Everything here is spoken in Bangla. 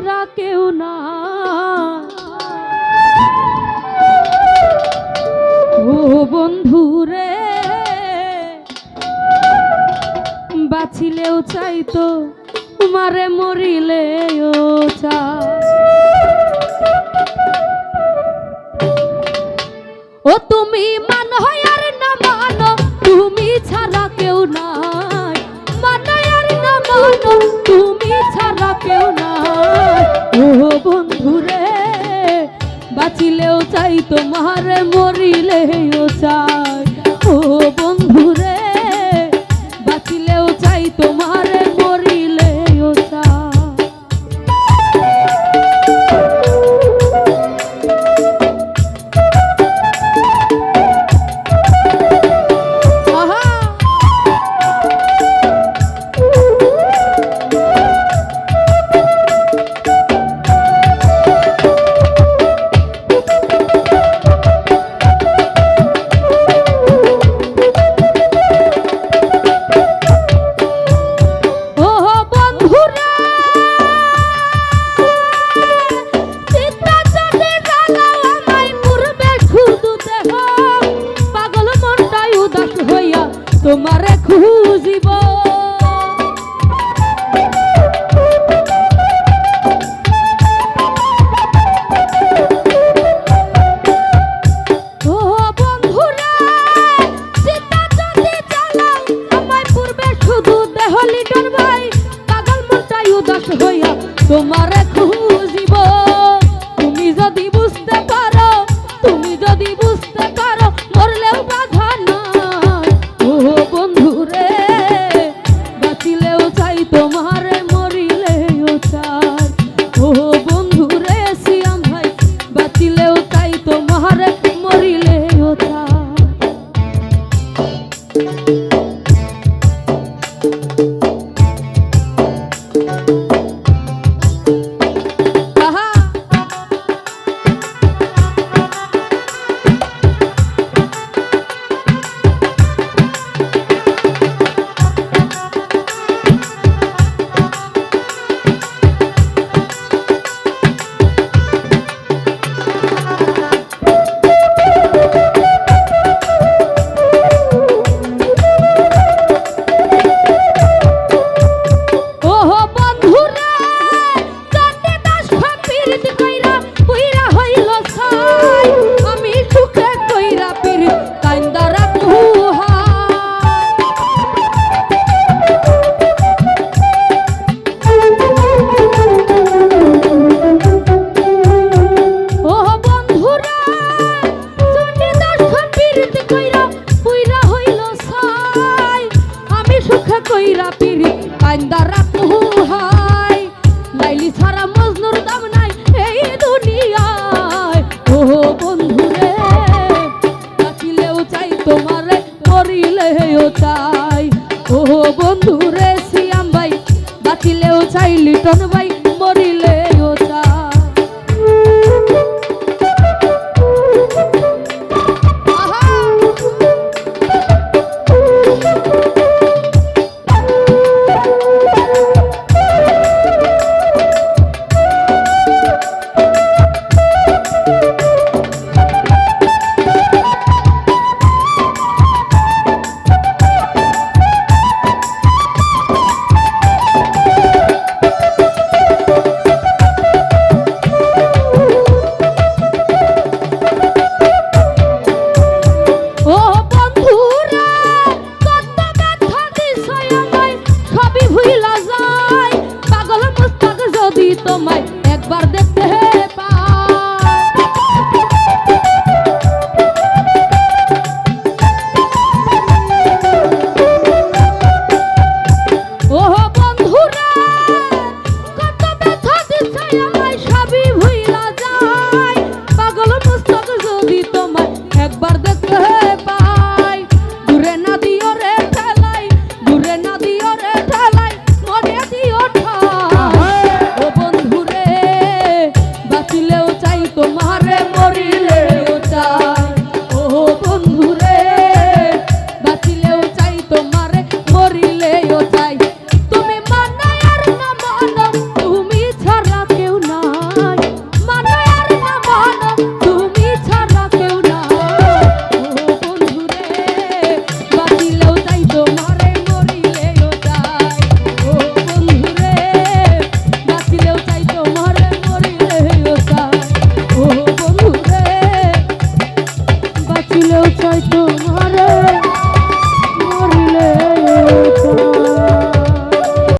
ছাড়া কেউ না। ও বন্ধু রে, বাঁচিলেও চাইতো তোমারে, মরিলেও চাই। ও তুমি মানো আর না মানো, তুমি ছাড়া কেউ নাই। মানো আর না মানো, তুমি ছাড়া কেউ নাই। ও বন্ধু রে, বাঁচিলেও চাই তোমারে, মরিলেও চাই। ও বন্ধু রে, বাঁচিলেও চাই তোমারে, মরিলেও চাই। তোমারে খুঁজিব, ও বন্ধুরা চিন্তা যদি চালাও আমায় পূর্বে শুধু দেহ লিটন ভাই, পাগল মনটাই উদাস হইয়া তোমারে খুঁজিব। তুমি যদি বুঝতে পারো, তুমি যদি বুঝতে পারো, মরলেও বাধা নাই। ও বন্ধু রে, বাঁচিলেও চাই তোমারে, মরিলেও চাই। ও বন্ধু রে সিয়াম ভাই, বাঁচিলেও চাই তোমারে, মরিলেও চাই। কইরা পিরি কান্দা রাত হাই, লাইলি ছাড়া মজনুর দাম নাই এই দুনিয়ায়। ও বন্ধু রে, বাঁচিলেও চাই তোমারে, মরিলেও চাই। ও বন্ধু রে সিয়াম ভাই, বাঁচিলেও চাই লিটন ভাই, মরিলেও চাই। তোমায় একবার দেখতে পাই। ও বন্ধুরা